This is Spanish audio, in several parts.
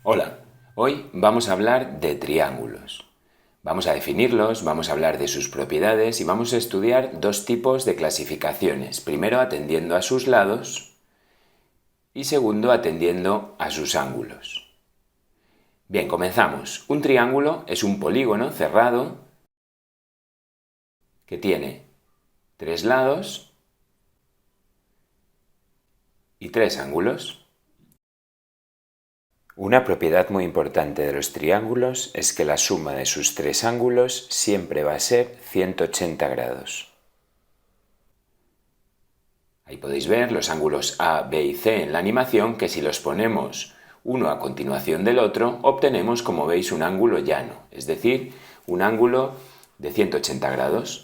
Hola, hoy vamos a hablar de triángulos. Vamos a definirlos, vamos a hablar de sus propiedades y vamos a estudiar dos tipos de clasificaciones. Primero, atendiendo a sus lados y segundo, atendiendo a sus ángulos. Bien, comenzamos. Un triángulo es un polígono cerrado que tiene tres lados y tres ángulos. Una propiedad muy importante de los triángulos es que la suma de sus tres ángulos siempre va a ser 180 grados. Ahí podéis ver los ángulos A, B y C en la animación, que si los ponemos uno a continuación del otro, obtenemos, como veis, un ángulo llano, es decir, un ángulo de 180 grados.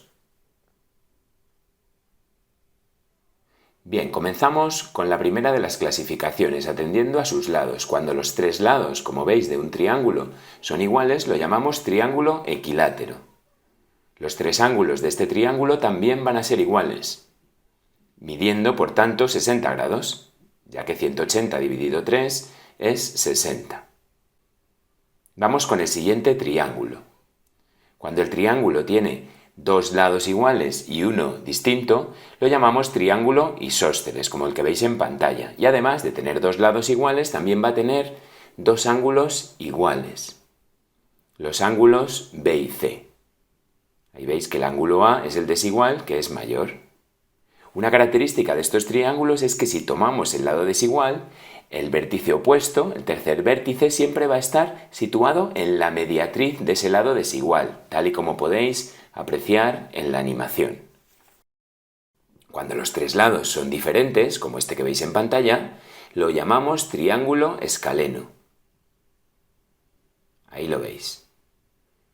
Bien, comenzamos con la primera de las clasificaciones, atendiendo a sus lados. Cuando los tres lados, como veis, de un triángulo son iguales, lo llamamos triángulo equilátero. Los tres ángulos de este triángulo también van a ser iguales, midiendo, por tanto, 60 grados, ya que 180 dividido 3 es 60. Vamos con el siguiente triángulo. Cuando el triángulo tiene dos lados iguales y uno distinto, lo llamamos triángulo isósceles, como el que veis en pantalla. Y además de tener dos lados iguales, también va a tener dos ángulos iguales, los ángulos B y C. Ahí veis que el ángulo A es el desigual, que es mayor. Una característica de estos triángulos es que si tomamos el lado desigual, el vértice opuesto, el tercer vértice, siempre va a estar situado en la mediatriz de ese lado desigual, tal y como podéis apreciar en la animación. Cuando los tres lados son diferentes, como este que veis en pantalla, lo llamamos triángulo escaleno. Ahí lo veis.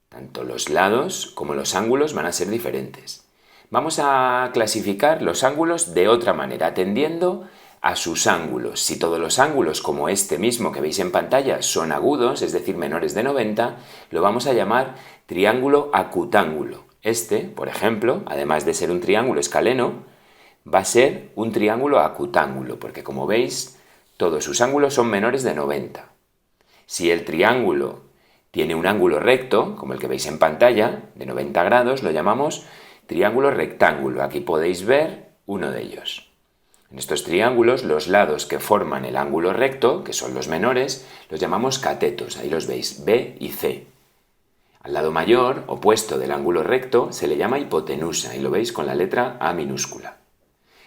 Tanto los lados como los ángulos van a ser diferentes. Vamos a clasificar los ángulos de otra manera, atendiendo a sus ángulos. Si todos los ángulos, como este mismo que veis en pantalla, son agudos, es decir, menores de 90, lo vamos a llamar triángulo acutángulo. Este, por ejemplo, además de ser un triángulo escaleno, va a ser un triángulo acutángulo, porque como veis, todos sus ángulos son menores de 90. Si el triángulo tiene un ángulo recto, como el que veis en pantalla, de 90 grados, lo llamamos triángulo rectángulo. Aquí podéis ver uno de ellos. En estos triángulos, los lados que forman el ángulo recto, que son los menores, los llamamos catetos. Ahí los veis, B y C. Al lado mayor, opuesto del ángulo recto, se le llama hipotenusa, y lo veis con la letra A minúscula.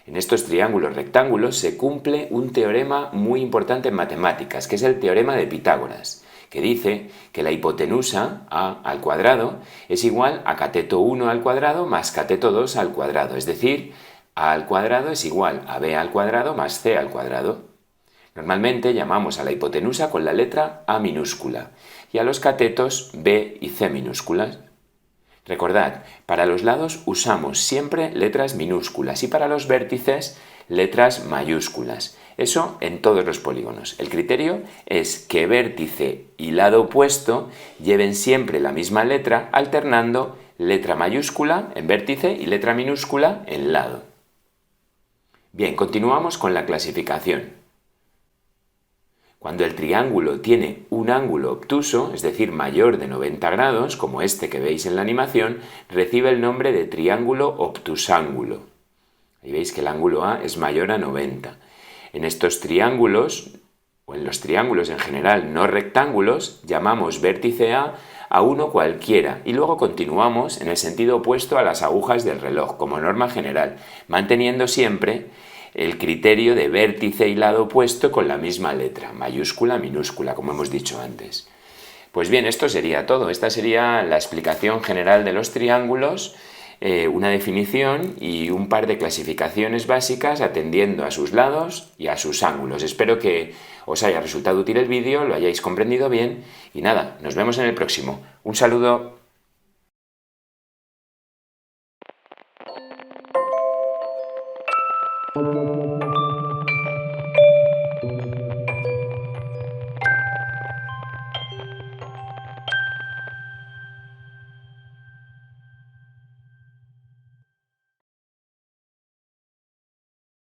En estos triángulos rectángulos se cumple un teorema muy importante en matemáticas, que es el teorema de Pitágoras, que dice que la hipotenusa, A al cuadrado, es igual a cateto 1 al cuadrado más cateto 2 al cuadrado, es decir, A al cuadrado es igual a B al cuadrado más C al cuadrado. Normalmente llamamos a la hipotenusa con la letra A minúscula y a los catetos B y C minúsculas. Recordad, para los lados usamos siempre letras minúsculas y para los vértices letras mayúsculas. Eso en todos los polígonos. El criterio es que vértice y lado opuesto lleven siempre la misma letra, alternando letra mayúscula en vértice y letra minúscula en lado. Bien, continuamos con la clasificación. Cuando el triángulo tiene un ángulo obtuso, es decir, mayor de 90 grados, como este que veis en la animación, recibe el nombre de triángulo obtusángulo. Ahí veis que el ángulo A es mayor a 90. En estos triángulos, o en los triángulos en general no rectángulos, llamamos vértice a uno cualquiera y luego continuamos en el sentido opuesto a las agujas del reloj, como norma general, manteniendo siempre el criterio de vértice y lado opuesto con la misma letra, mayúscula, minúscula, como hemos dicho antes. Pues bien, esto sería todo. Esta sería la explicación general de los triángulos, una definición y un par de clasificaciones básicas atendiendo a sus lados y a sus ángulos. Espero que os haya resultado útil el vídeo, lo hayáis comprendido bien y nada, nos vemos en el próximo. Un saludo.